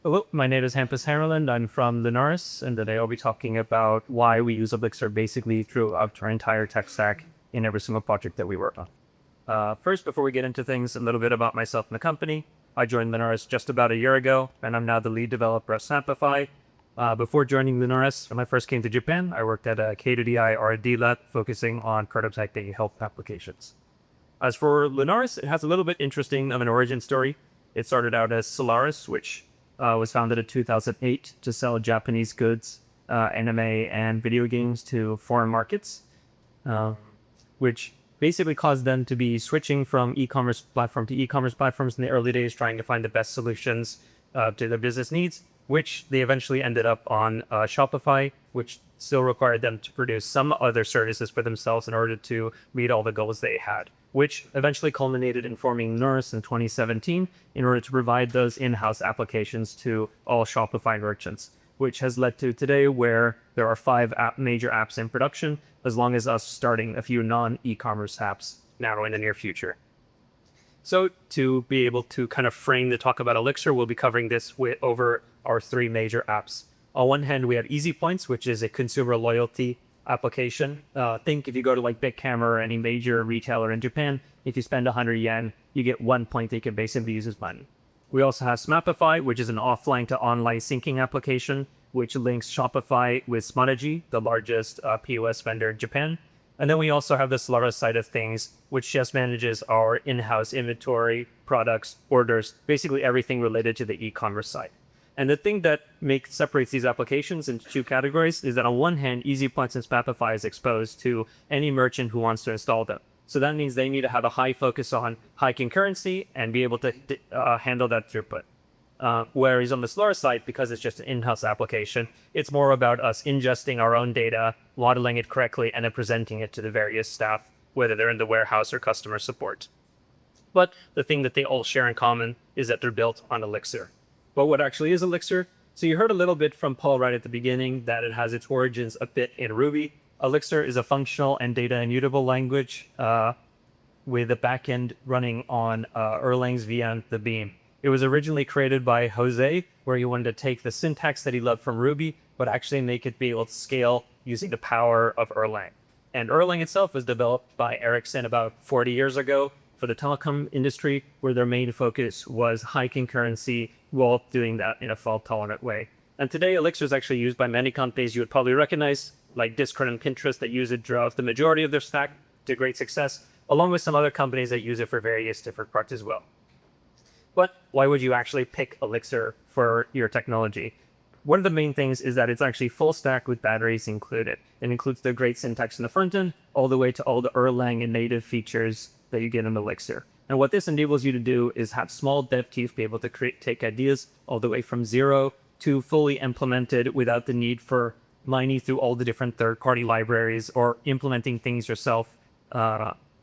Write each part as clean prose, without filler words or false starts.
Hello, my name is Hampus Hammarlund. I'm from Lunaris, and today I'll be talking about why we use Elixir basically throughout our entire tech stack in every single project that we work on. First, before we get into things, a little bit about myself and the company. I joined Lunaris just about a year ago, and I'm now the lead developer of Snapify. Before joining Lunaris, when I first came to Japan, I worked at a K2DI R&D lab focusing on prototyping health applications. As for Lunaris, it has a little bit interesting of an origin story. It started out as Solaris, which was founded in 2008 to sell Japanese goods, anime, and video games to foreign markets, which basically caused them to be switching from e-commerce platform to e-commerce platforms in the early days, trying to find the best solutions to their business needs, which they eventually ended up on Shopify, which still required them to produce some other services for themselves in order to meet all the goals they had, which eventually culminated in forming Lunaris in 2017 in order to provide those in-house applications to all Shopify merchants, which has led to today where there are 5 major apps in production, as long as us starting a few non-e-commerce apps now in the near future. So to be able to kind of frame the talk about Elixir, we'll be covering this over our 3 major apps. On one hand, we have Easy Points, which is a consumer loyalty application. Think if you go to like Backend or any major retailer in Japan, if you spend 100 yen, you get 1 point that you can basically use as money. We also have Smapify, which is an offline to online syncing application, which links Shopify with Smonogy, the largest POS vendor in Japan. And then we also have the Solaris side of things, which just manages our in-house inventory, products, orders, basically everything related to the e-commerce side. And the thing that separates these applications into 2 categories is that on one hand, Easy Points and Smapify is exposed to any merchant who wants to install them. So that means they need to have a high focus on high concurrency and be able to handle that throughput. Whereas on the Solaris side, because it's just an in-house application, it's more about us ingesting our own data, modeling it correctly, and then presenting it to the various staff, whether they're in the warehouse or customer support. But the thing that they all share in common is that they're built on Elixir. But what actually is Elixir? So you heard a little bit from Paul right at the beginning that it has its origins a bit in Ruby. Elixir is a functional and data immutable language with a backend running on Erlang's VM, the Beam. It was originally created by Jose, where he wanted to take the syntax that he loved from Ruby, but actually make it be able to scale using the power of Erlang. And Erlang itself was developed by Ericsson about 40 years ago for the telecom industry, where their main focus was high concurrency while doing that in a fault-tolerant way. And today, Elixir is actually used by many companies you would probably recognize, like Discord and Pinterest, that use it throughout the majority of their stack to great success, along with some other companies that use it for various different parts as well. But why would you actually pick Elixir for your technology? One of the main things is that it's actually full stack with batteries included. It includes the great syntax in the front end, all the way to all the Erlang and native features that you get in Elixir. And what this enables you to do is have small dev teams be able to take ideas all the way from 0 to fully implemented without the need for mining through all the different third-party libraries or implementing things yourself.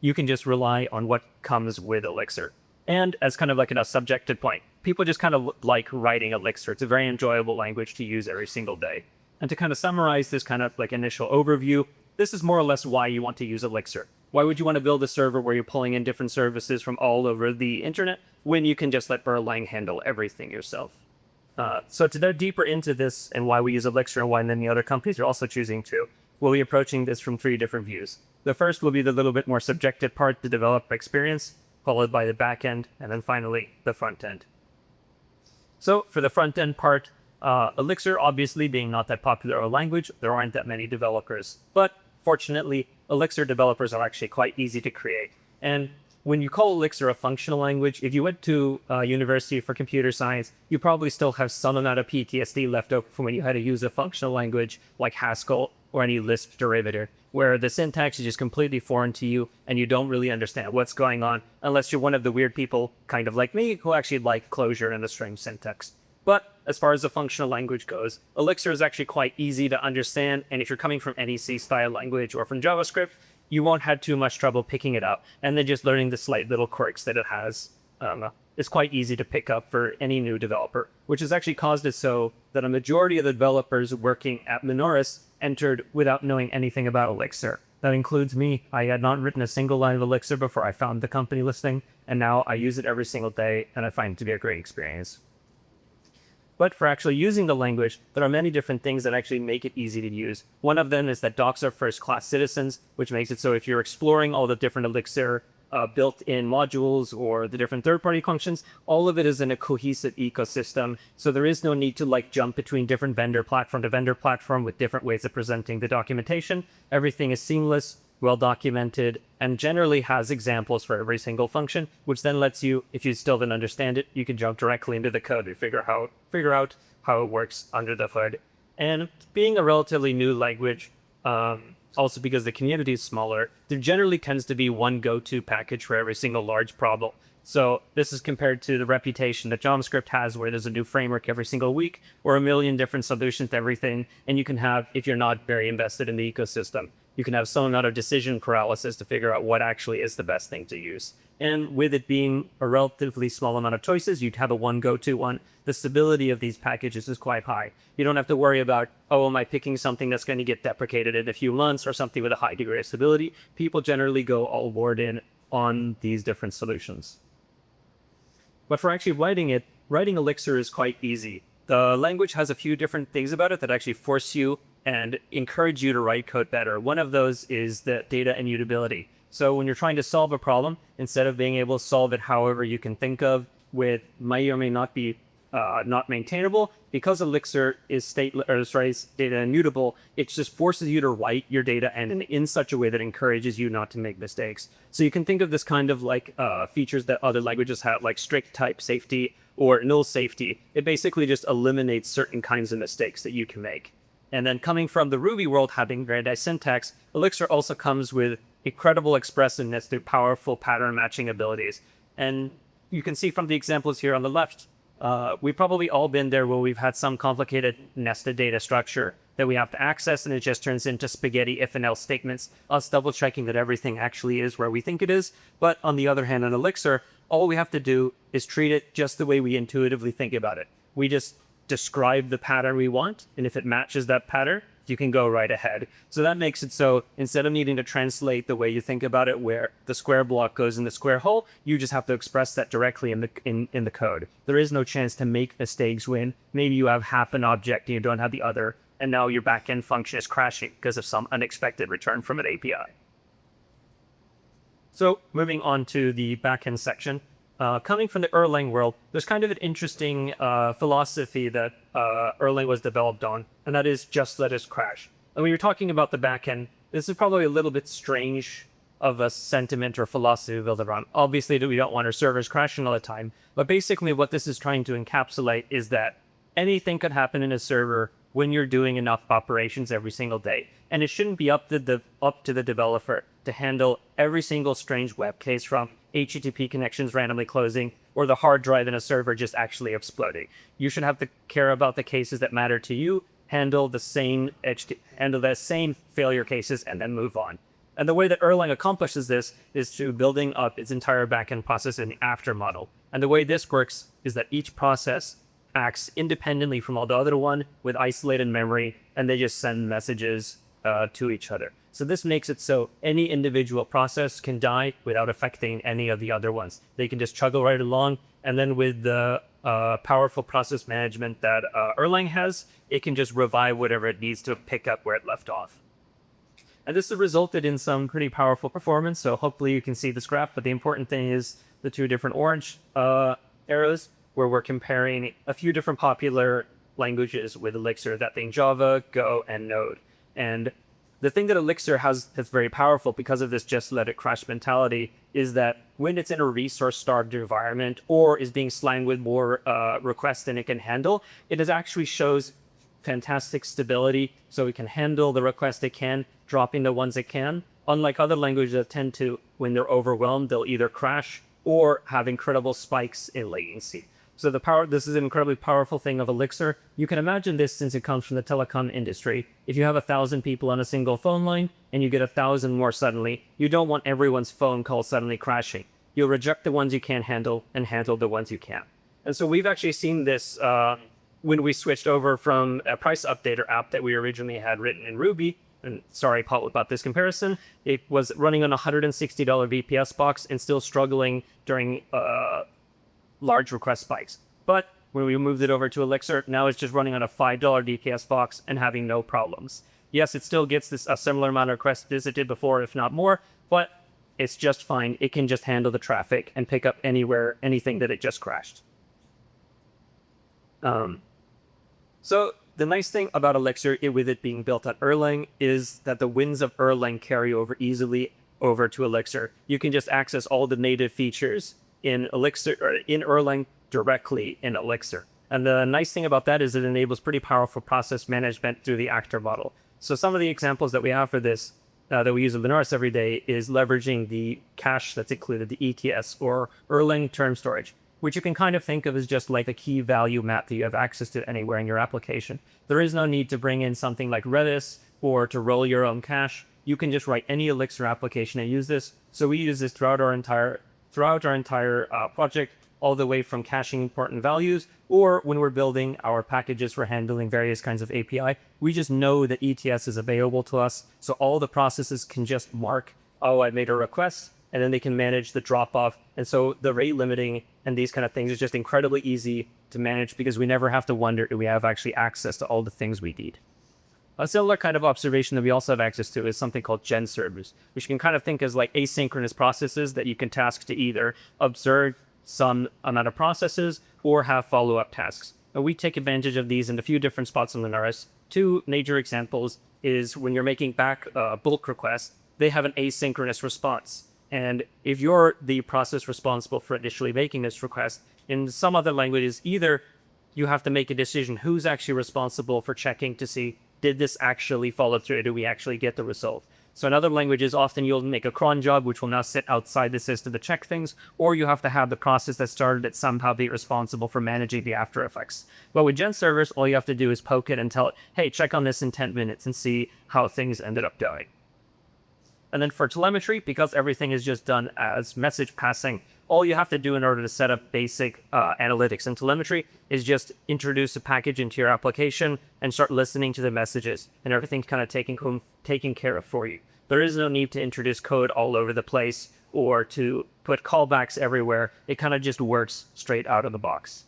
You can just rely on what comes with Elixir. And as kind of like a subjective point, people just kind of like writing Elixir. It's a very enjoyable language to use every single day. And to kind of summarize this kind of like initial overview, this is more or less why you want to use Elixir. Why would you want to build a server where you're pulling in different services from all over the internet when you can just let Erlang handle everything yourself? So to dive deeper into this and why we use Elixir and why many other companies are also choosing to, we'll be approaching this from 3 different views. The first will be the little bit more subjective part, the developer experience, followed by the back end, and then finally the front end. So for the front end part, Elixir obviously being not that popular a language, there aren't that many developers. But fortunately, Elixir developers are actually quite easy to create. And when you call Elixir a functional language, if you went to University for Computer Science, you probably still have some amount of PTSD left over from when you had to use a functional language like Haskell or any Lisp derivative, where the syntax is just completely foreign to you and you don't really understand what's going on unless you're one of the weird people, kind of like me, who actually like closure and the string syntax. But as far as the functional language goes, Elixir is actually quite easy to understand, and if you're coming from any C-style language or from JavaScript, you won't have too much trouble picking it up, and then just learning the slight little quirks that it has. It's quite easy to pick up for any new developer, which has actually caused it so that a majority of the developers working at Lunaris entered without knowing anything about Elixir. That includes me. I had not written a single line of Elixir before I found the company listing, and now I use it every single day, and I find it to be a great experience. But for actually using the language, there are many different things that actually make it easy to use. One of them is that docs are first-class citizens, which makes it so if you're exploring all the different Elixir built-in modules or the different third-party functions, all of it is in a cohesive ecosystem. So there is no need to jump between different vendor platform to vendor platform with different ways of presenting the documentation. Everything is seamless, well documented, and generally has examples for every single function, which then lets you, if you still don't understand it, you can jump directly into the code and figure out how it works under the hood. And being a relatively new language, also because the community is smaller, there generally tends to be one go-to package for every single large problem. So this is compared to the reputation that JavaScript has, where there's a new framework every single week or a million different solutions to everything. And you can have, if you're not very invested in the ecosystem, you can have some amount of decision paralysis to figure out what actually is the best thing to use. And with it being a relatively small amount of choices, you'd have a one go-to one. The stability of these packages is quite high. You don't have to worry about, oh, am I picking something that's going to get deprecated in a few months or something with a high degree of stability? People generally go all board in on these different solutions. But for actually writing Elixir is quite easy. The language has a few different things about it that actually force you and encourage you to write code better. One of those is the data immutability. So when you're trying to solve a problem, instead of being able to solve it however you can think of, with may or may not be not maintainable, because Elixir is data immutable, it just forces you to write your data and in such a way that encourages you not to make mistakes. So you can think of this kind of features that other languages have, like strict type safety or null safety. It basically just eliminates certain kinds of mistakes that you can make. And then coming from the Ruby world, having very nice syntax, Elixir also comes with incredible expressiveness through powerful pattern matching abilities. And you can see from the examples here on the left, we've probably all been there where we've had some complicated nested data structure that we have to access, and it just turns into spaghetti if and else statements, us double checking that everything actually is where we think it is. But on the other hand, in Elixir, all we have to do is treat it just the way we intuitively think about it. We just describe the pattern we want, and if it matches that pattern, you can go right ahead. So that makes it so instead of needing to translate the way you think about it, where the square block goes in the square hole, you just have to express that directly in the code. There is no chance to make mistakes when maybe you have half an object and you don't have the other, and now your backend function is crashing because of some unexpected return from an API. So moving on to the backend section. Coming from the Erlang world, there's kind of an interesting philosophy that Erlang was developed on, and that is just let us crash. And when you're talking about the backend, this is probably a little bit strange of a sentiment or philosophy built around. Obviously, we don't want our servers crashing all the time, but basically what this is trying to encapsulate is that anything could happen in a server when you're doing enough operations every single day. And it shouldn't be up to the developer to handle every single strange web case, from HTTP connections randomly closing or the hard drive in a server just actually exploding. You should have to care about the cases that matter to you, handle the same failure cases, and then move on. And the way that Erlang accomplishes this is through building up its entire backend process in the after model. And the way this works is that each process acts independently from all the other one with isolated memory, and they just send messages to each other. So this makes it so any individual process can die without affecting any of the other ones. They can just chuggle right along, and then with the powerful process management that Erlang has, it can just revive whatever it needs to pick up where it left off. And this has resulted in some pretty powerful performance, so hopefully you can see this graph, but the important thing is the two different orange arrows, where we're comparing a few different popular languages with Elixir, that being Java, Go, and Node. And the thing that Elixir has that's very powerful because of this just let it crash mentality is that when it's in a resource-starved environment or is being slammed with more requests than it can handle, it actually shows fantastic stability, so it can handle the requests it can, dropping the ones it can. Unlike other languages that tend to, when they're overwhelmed, they'll either crash or have incredible spikes in latency. So this is an incredibly powerful thing of Elixir. You can imagine this since it comes from the telecom industry. If you have 1,000 people on a single phone line and you get 1,000 more suddenly, you don't want everyone's phone call suddenly crashing. You'll reject the ones you can't handle and handle the ones you can. And so we've actually seen this when we switched over from a price updater app that we originally had written in Ruby. And sorry, Paul, about this comparison. It was running on a $160 VPS box and still struggling during large request spikes. But When we moved it over to Elixir, now it's just running on a $5 DKS box and having no problems. Yes, it still gets a similar amount of requests as it did before, if not more, but it's just fine. It can just handle the traffic and pick up anything that it just crashed. So the nice thing about Elixir, with it being built on Erlang, is that the wins of Erlang carry over easily over to Elixir. You can just access all the native features in Elixir or in Erlang directly in Elixir. And the nice thing about that is it enables pretty powerful process management through the actor model. So some of the examples that we have for this that we use in Lunaris every day is leveraging the cache that's included, the ETS or Erlang term storage, which you can kind of think of as just like a key value map that you have access to anywhere in your application. There is no need to bring in something like Redis or to roll your own cache. You can just write any Elixir application and use this. So we use this throughout our entire project, all the way from caching important values, or when we're building our packages for handling various kinds of API, we just know that ETS is available to us. So all the processes can just mark, oh, I made a request, and then they can manage the drop-off. And so the rate limiting and these kind of things is just incredibly easy to manage because we never have to wonder, do we have actually access to all the things we need? A similar kind of observation that we also have access to is something called gen servers, which you can kind of think as like asynchronous processes that you can task to either observe some amount of processes or have follow-up tasks. And we take advantage of these in a few different spots in Lunaris. Two major examples is when you're making back bulk requests, they have an asynchronous response. And if you're the process responsible for initially making this request, in some other languages, either you have to make a decision who's actually responsible for checking to see, did this actually follow through? Do we actually get the result? So in other languages, often you'll make a cron job, which will now sit outside the system to check things, or you have to have the process that started it somehow be responsible for managing the after effects. But with gen servers, all you have to do is poke it and tell it, hey, check on this in 10 minutes and see how things ended up going. And then for telemetry, because everything is just done as message passing, all you have to do in order to set up basic analytics and telemetry is just introduce a package into your application and start listening to the messages, and everything's kind of taken care of for you. There is no need to introduce code all over the place or to put callbacks everywhere. It kind of just works straight out of the box.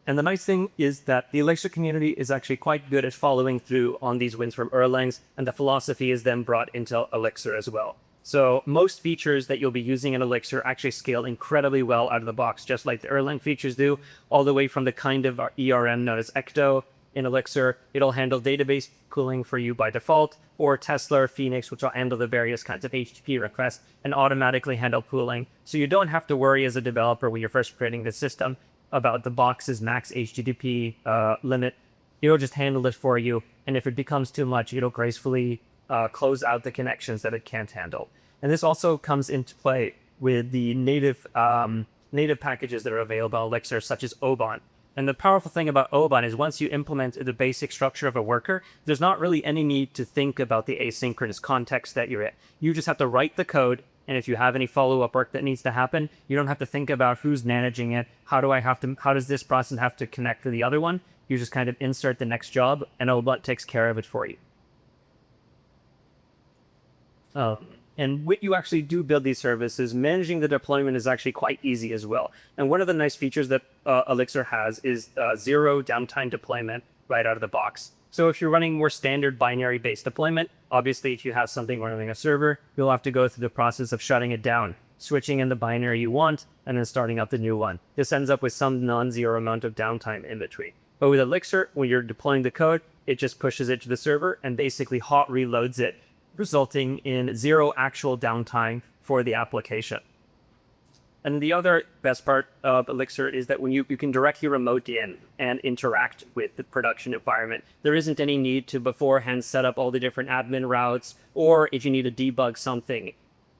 And the nice thing is that the Elixir community is actually quite good at following through on these wins from Erlangs, and the philosophy is then brought into Elixir as well. So most features that you'll be using in Elixir actually scale incredibly well out of the box, just like the Erlang features do, all the way from the kind of ERM known as Ecto in Elixir. It'll handle database pooling for you by default, or Tesla or Phoenix, which will handle the various kinds of HTTP requests and automatically handle pooling. So you don't have to worry as a developer when you're first creating the system about the box's max HTTP limit. It'll just handle it for you, and if it becomes too much, it'll gracefully close out the connections that it can't handle. And this also comes into play with the native packages that are available in Elixir, such as Oban. And the powerful thing about Oban is once you implement the basic structure of a worker, there's not really any need to think about the asynchronous context that you're in. You just have to write the code, and if you have any follow-up work that needs to happen, you don't have to think about who's managing it, how does this process have to connect to the other one. You just kind of insert the next job, and Oban takes care of it for you. And when you actually do build these services, managing the deployment is actually quite easy as well. And one of the nice features that Elixir has is zero downtime deployment right out of the box. So if you're running more standard binary-based deployment, obviously if you have something running a server, you'll have to go through the process of shutting it down, switching in the binary you want, and then starting up the new one. This ends up with some non-zero amount of downtime in between. But with Elixir, when you're deploying the code, it just pushes it to the server and basically hot reloads it, resulting in zero actual downtime for the application. And the other best part of Elixir is that when you can directly remote in and interact with the production environment. There isn't any need to beforehand set up all the different admin routes, or if you need to debug something,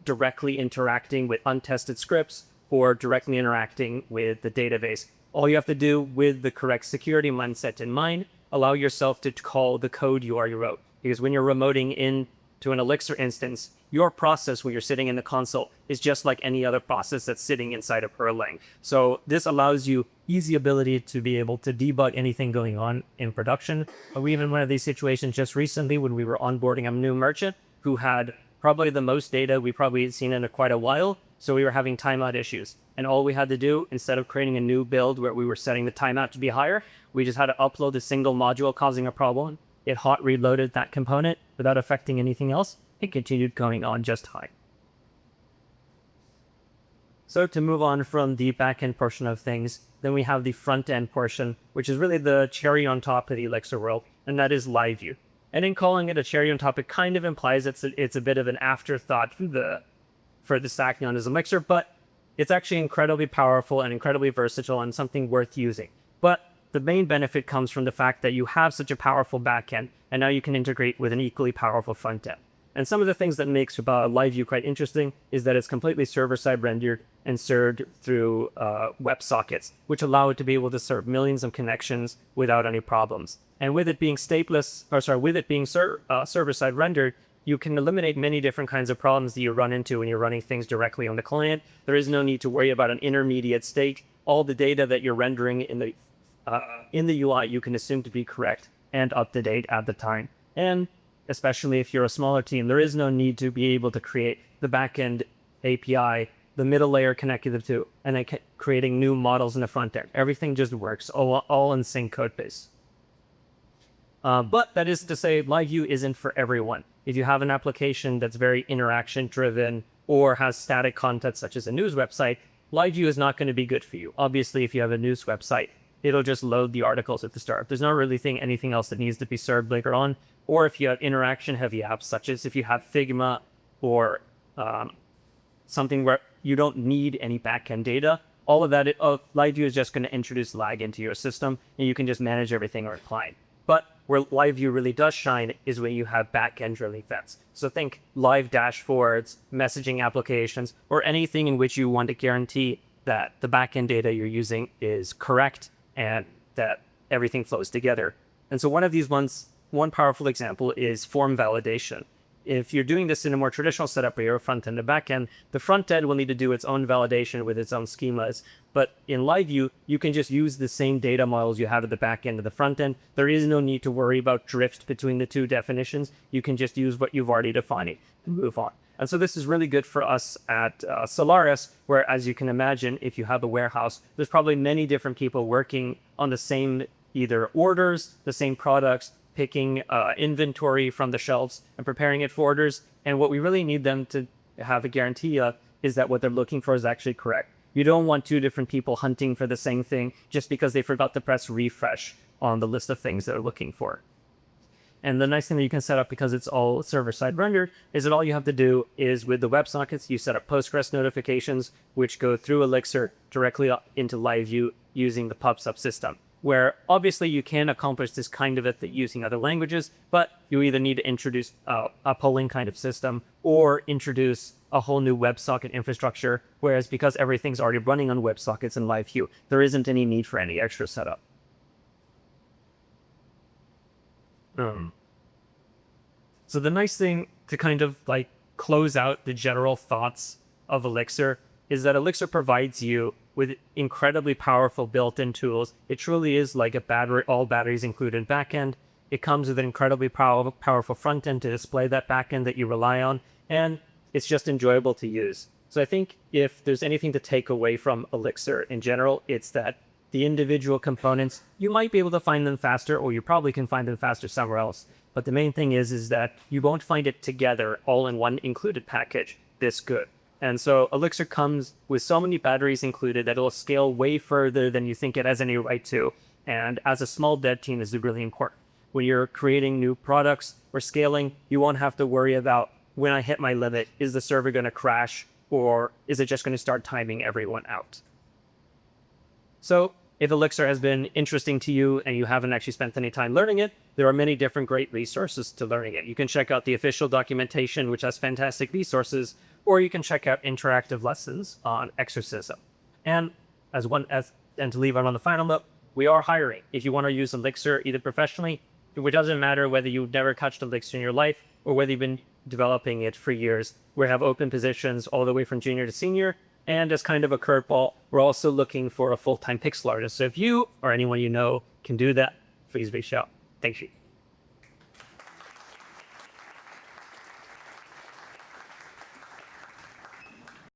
directly interacting with untested scripts or directly interacting with the database. All you have to do with the correct security mindset in mind, allow yourself to call the code you already wrote. Because when you're remoting in to an Elixir instance, your process when you're sitting in the console is just like any other process that's sitting inside of Erlang. So this allows you easy ability to be able to debug anything going on in production. We even one of these situations just recently when we were onboarding a new merchant who had probably the most data we probably had seen in quite a while. So we were having timeout issues. And all we had to do, instead of creating a new build where we were setting the timeout to be higher, we just had to upload a single module causing a problem. It hot reloaded that component without affecting anything else. It continued going on just fine. So to move on from the backend portion of things, then we have the front end portion, which is really the cherry on top of the Elixir world, and that is LiveView. And in calling it a cherry on top, it kind of implies it's a bit of an afterthought for the stack known as Elixir, but it's actually incredibly powerful and incredibly versatile and something worth using. But the main benefit comes from the fact that you have such a powerful backend, and now you can integrate with an equally powerful front end. And some of the things that makes LiveView quite interesting is that it's completely server-side rendered and served through WebSockets, which allow it to be able to serve millions of connections without any problems. And with it being server-side rendered, you can eliminate many different kinds of problems that you run into when you're running things directly on the client. There is no need to worry about an intermediate state. All the data that you're rendering in the UI, you can assume to be correct and up to date at the time. And especially if you're a smaller team, there is no need to be able to create the backend API, the middle layer connecting the two, and then creating new models in the front end. Everything just works, all in sync code base. But that is to say, LiveView isn't for everyone. If you have an application that's very interaction driven or has static content such as a news website, LiveView is not going to be good for you. Obviously, if you have a news website, it'll just load the articles at the start. There's not really anything else that needs to be served later on. Or if you have interaction-heavy apps, such as if you have Figma or something where you don't need any backend data, all of that, LiveView is just going to introduce lag into your system, and you can just manage everything on a client. But where LiveView really does shine is when you have backend-driven events. So think live dashboards, messaging applications, or anything in which you want to guarantee that the backend data you're using is correct and that everything flows together. And so one powerful example is form validation. If you're doing this in a more traditional setup where you're a front end and back end, the front end will need to do its own validation with its own schemas. But in LiveView, you can just use the same data models you have at the back end of the front end. There is no need to worry about drift between the two definitions. You can just use what you've already defined and move on. And so this is really good for us at Lunaris, where, as you can imagine, if you have a warehouse, there's probably many different people working on the same either orders, the same products, picking inventory from the shelves and preparing it for orders. And what we really need them to have a guarantee of is that what they're looking for is actually correct. You don't want two different people hunting for the same thing just because they forgot to press refresh on the list of things they're looking for. And the nice thing that you can set up, because it's all server-side rendered, is that all you have to do is with the WebSockets, you set up Postgres notifications, which go through Elixir directly into LiveView using the pub subsystem, where obviously you can accomplish this kind of it using other languages, but you either need to introduce a polling kind of system or introduce a whole new WebSocket infrastructure, whereas because everything's already running on WebSockets in LiveView, there isn't any need for any extra setup. So the nice thing to kind of like close out the general thoughts of Elixir is that Elixir provides you with incredibly powerful built-in tools. It truly is like a battery, all batteries included backend. It comes with an incredibly powerful front end to display that backend that you rely on, and it's just enjoyable to use. So I think if there's anything to take away from Elixir in general, it's that the individual components, you might be able to find them faster, or you probably can find them faster somewhere else. But the main thing is that you won't find it together all in one included package this good. And so Elixir comes with so many batteries included that it'll scale way further than you think it has any right to. And as a small dev team, this is really important. When you're creating new products or scaling, you won't have to worry about, when I hit my limit, is the server going to crash, or is it just going to start timing everyone out? So if Elixir has been interesting to you and you haven't actually spent any time learning it, there are many different great resources to learning it. You can check out the official documentation, which has fantastic resources, or you can check out interactive lessons on exorcism. And to leave on the final note, we are hiring. If you want to use Elixir either professionally, it doesn't matter whether you've never touched Elixir in your life or whether you've been developing it for years. We have open positions all the way from junior to senior. And as kind of a curveball, we're also looking for a full-time pixel artist. So if you or anyone you know can do that, please reach out. Thank you.